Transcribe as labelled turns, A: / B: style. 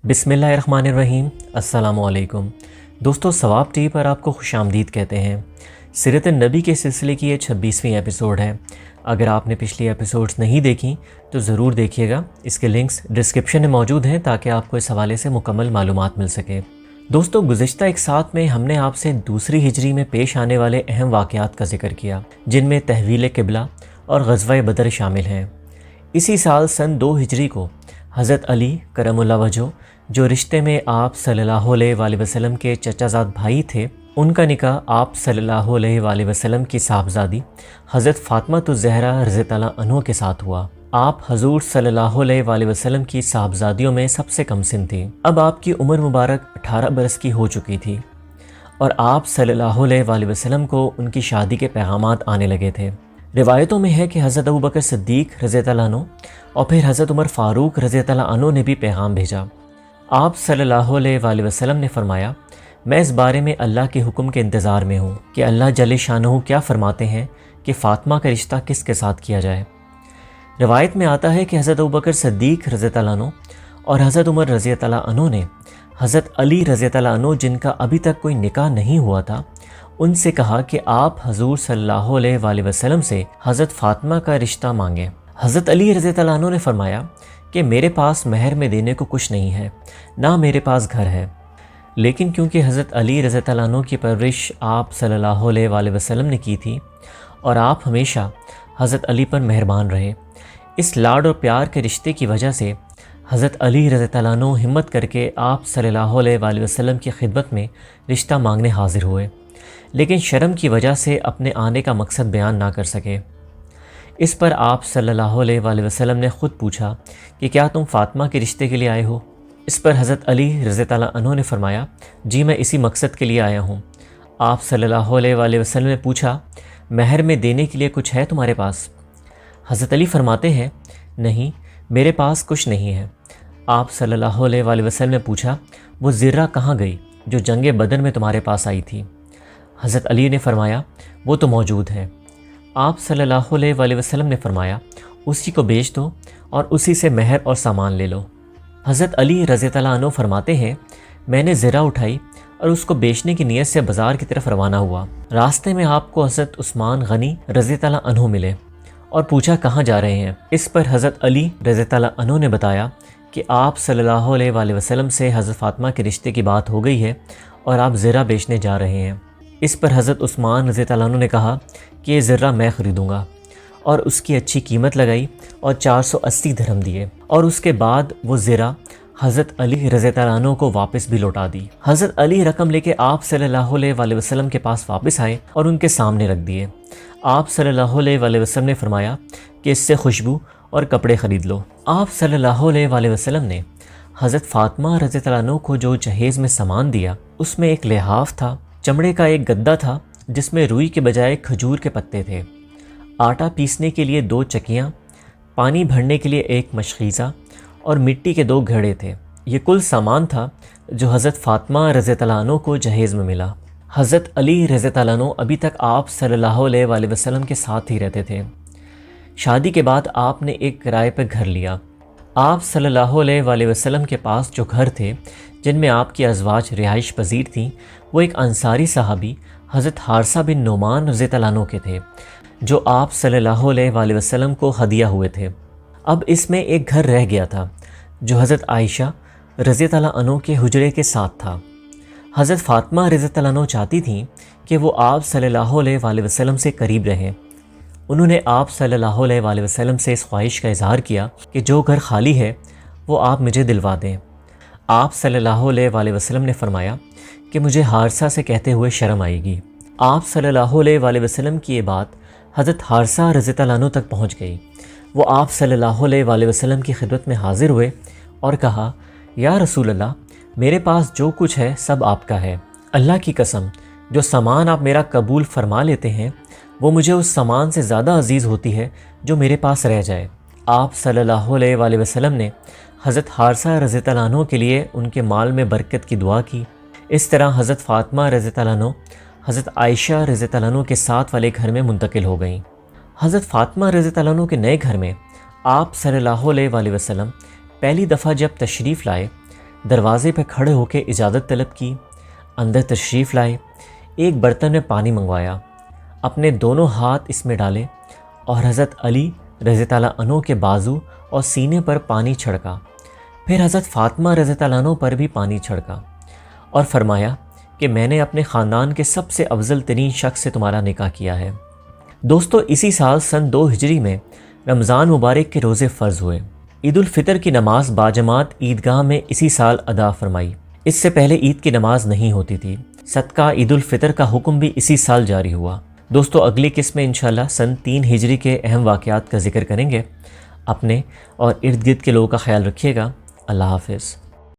A: बिस्मिल्लाहिर्रहमानिर्रहीम। अस्सलामुअलैकुम दोस्तों, सवाब टी पर आपको खुश आमदीद कहते हैं। सीरत नबी के सिलसिले की ये 26वीं एपिसोड है। अगर आपने पिछली एपिसोड्स नहीं देखी तो ज़रूर देखिएगा। इसके लिंक्स डिस्क्रिप्शन में मौजूद हैं ताकि आपको इस हवाले से मुकम्मल मालूमात मिल सके। दोस्तों, गुज़िश्ता एक साथ में हमने आपसे दूसरी हिजरी में पेश आने वाले अहम वाक़यात का जिक्र किया, जिनमें तहवील क़िबला और ग़ज़वा बदर शामिल हैं। इसी साल सन 2 हिजरी को हज़रत अली करमुल्लाह वजह, जो रिश्ते में आप सल्लल्लाहु अलैहि वसल्लम के चचाज़ाद भाई थे, उनका निकाह आप सल्लल्लाहु अलैहि वसल्लम की साहबजादी हज़रत फ़ातिमा ज़हरा रज़ियल्लाहु अन्हा के साथ हुआ। आप हजूर सल्लल्लाहु अलैहि वसल्लम की साहबजादियों में सबसे कम सिन थी। अब आपकी उम्र मुबारक 18 बरस की हो चुकी थी और आप सल्लल्लाहु अलैहि वसल्लम को उनकी शादी के पैगामात आने लगे थे। रिवायतों में है कि हज़रत अबू बकर सिद्दीक़ रज़ियल्लाहु अन्हु और फिर हज़रत उमर फ़ारूक रज़ियल्लाहु अन्हु ने भी पैगाम भेजा। आप सल्लल्लाहु अलैहि वसल्लम ने फरमाया, मैं इस बारे में अल्लाह के हुक्म के इंतज़ार में हूँ कि अल्लाह जल्ले शानहू क्या फ़रमाते हैं कि फ़ातिमा का रिश्ता किसके साथ किया जाए। रिवायत में आता है कि हज़रत अबू बकर सिद्दीक़ रज़ियल्लाहु अन्हु और हज़रत उमर रज़ियल्लाहु अन्हु ने हज़रत अली रज़ियल्लाहु अन्हु, जिनका अभी तक कोई निकाह नहीं हुआ था, उनसे कहा कि आप हजूर सल्लल्लाहु अलैहि वसल्लम से हज़रत फ़ातिमा का रिश्ता मांगें। हज़रत अली रज़ियल्लाहु अन्हु ने फरमाया कि मेरे पास महर में देने को कुछ नहीं है, ना मेरे पास घर है। लेकिन क्योंकि हज़रत अली रज़ियल्लाहु अन्हु की परवरिश आप सल्लल्लाहु अलैहि वसल्लम ने की थी और आप हमेशा हज़रत अली पर मेहरबान रहे, इस लाड और प्यार के रिश्ते की वजह से हज़रत अली रज़ियल्लाहु अन्हु हिम्मत करके आप सल्लल्लाहु अलैहि वसल्लम की खिदमत में रिश्ता मांगने हाजिर हुए, लेकिन शर्म की वजह से अपने आने का मकसद बयान ना कर सके। इस पर आप सल्लल्लाहु अलैहि वसल्लम ने ख़ुद पूछा कि क्या तुम फ़ातिमा के रिश्ते के लिए आए हो। इस पर हज़रत अली रज़ियल्लाहु अन्हु ने फरमाया, जी मैं इसी मकसद के लिए आया हूँ। आप सल्लल्लाहु अलैहि वसल्लम ने पूछा, महर में देने के लिए कुछ है तुम्हारे पास। हज़रत अली फरमाते हैं, नहीं मेरे पास कुछ नहीं है। आप सल्लल्लाहु अलैहि वसल्लम ने पूछा, वो ज़िर्रा कहाँ गई जो जंग बदर में तुम्हारे पास आई थी। हज़रत अली ने फरमाया, वो तो मौजूद है। आप सल्लल्लाहु अलैहि वसल्लम ने फरमाया, उसी को बेच दो और उसी से महर और सामान ले लो। हज़रत अली रज़ियल्लाहु अन्हु फरमाते हैं, मैंने ज़िरा उठाई और उसको बेचने की नीयत से बाज़ार की तरफ रवाना हुआ। रास्ते में आपको हज़रत उस्मान गनी रज़ियल्लाहु अन्हु मिले और पूछा कहाँ जा रहे हैं। इस पर हज़रत अली रज़ियल्लाहु अन्हु ने बताया कि आप सल्लल्लाहु अलैहि वसल्लम से हज़रत फ़ातिमा के रिश्ते की बात हो गई है और आप ज़िरा बेचने जा रहे हैं। इस पर हज़रत उस्मान रज़ियल्लाहु अन्हु ने कहा कि ये ज़िर्रा मैं ख़रीदूँगा और उसकी अच्छी कीमत लगाई और 480 दिरहम दिए और उसके बाद वो ज़िरा हज़रत अली रज़ियल्लाहु अन्हु को वापस भी लौटा दी। हज़रत अली रकम लेके आप सल्लल्लाहु अलैहि वसल्लम के पास वापस आए और उनके सामने रख दिए। आप सल्लल्लाहु अलैहि वसल्लम ने फरमाया कि इससे खुशबू और कपड़े ख़रीद लो। आप सल्लल्लाहु अलैहि वसल्लम ने हज़रत फ़ातिमा रज़ियल्लाहु अन्हु को जो जहेज़ में सामान दिया, उसमें एक लिहाफ था, चमड़े का एक गद्दा था जिसमें रुई के बजाय खजूर के पत्ते थे, आटा पीसने के लिए 2 चक्कियाँ, पानी भरने के लिए 1 मशखीज़ा और मिट्टी के 2 घड़े थे। ये कुल सामान था जो हज़रत फ़ातिमा रज़ियल्लाहु अन्हु को जहेज़ में मिला। हज़रत अली रज़ियल्लाहु अन्हु अभी तक आप सल्लल्लाहु अलैहि वसल्लम के साथ ही रहते थे। शादी के बाद आपने एक किराए पर घर लिया। आप सल्लल्लाहु अलैहि वसल्लम के पास जो घर थे जिनमें आपकी अज़वाज रिहाइश पजीर थीं, वो एक अंसारी सहाबी हज़रत हारसा बिन नुमान रज़ियल्लाहु अन्हु के थे, जो आप सल्लल्लाहु अलैहि वसल्लम को हदिया हुए थे। अब इसमें एक घर रह गया था जो हज़रत आयशा रज़ियल्लाहु अन्हु के हुजरे के साथ था। हज़रत फ़ातिमा रज़ियल्लाहु अन्हु चाहती थीं कि वो आप सल्लल्लाहु अलैहि वसल्लम से करीब रहें। उन्होंने आप सल्लल्लाहु अलैहि वसल्लम से इस ख्वाहिश का इज़हार किया कि जो घर खाली है वो आप मुझे दिलवा दें। आप सल्लल्लाहु अलैहि वसल्लम ने फरमाया कि मुझे हारसा से कहते हुए शर्म आएगी। आप सल्लल्लाहु अलैहि वसल्लम की ये बात हज़रत हारसा रज़ियल्लाहु अन्हु तक पहुँच गई। वो आप सल्लल्लाहु अलैहि वसल्लम की खिदमत में हाजिर हुए और कहा, या रसूल अल्लाह, मेरे पास जो कुछ है सब आपका है। अल्लाह की कसम, जो सामान आप मेरा कबूल फरमा लेते हैं वो मुझे उस सामान से ज़्यादा अजीज़ होती है जो मेरे पास रह जाए। आप सल्लल्लाहु अलैहि वसल्लम ने हज़रत हारसा रज़ियल्लाहु अन्हु के लिए उनके माल में बरकत की दुआ की। इस तरह हज़रत फ़ातिमा रज़ियल्लाहु अन्हु हज़रत आयशा रज़ियल्लाहु अन्हु के साथ वाले घर में मुंतकिल हो गईं। हज़रत फ़ातिमा रज़ियल्लाहु अन्हु के नए घर में आप सल्लल्लाहु अलैहि वसल्लम पहली दफ़ा जब तशरीफ़ लाए دروازے پہ کھڑے ہو کے اجازت طلب کی، اندر تشریف لائے، ایک برتن میں پانی منگوایا، اپنے دونوں ہاتھ اس میں ڈالے اور حضرت علی رضی اللہ عنہ کے بازو اور سینے پر پانی چھڑکا، پھر حضرت فاطمہ رضی اللہ عنہ پر بھی پانی چھڑکا اور فرمایا کہ میں نے اپنے خاندان کے سب سے افضل ترین شخص سے تمہارا نکاح کیا ہے۔ دوستو، اسی سال سن 2 ہجری میں رمضان مبارک کے روزے فرض ہوئے۔ عید الفطر کی نماز باجماعت عیدگاہ میں اسی سال ادا فرمائی۔ اس سے پہلے عید کی نماز نہیں ہوتی تھی۔ صدقہ عید الفطر کا حکم بھی اسی سال جاری ہوا۔ دوستو، اگلی قسط میں انشاءاللہ سن 3 ہجری کے اہم واقعات کا ذکر کریں گے۔ اپنے اور ارد گرد کے لوگوں کا خیال رکھیے گا۔ اللہ حافظ۔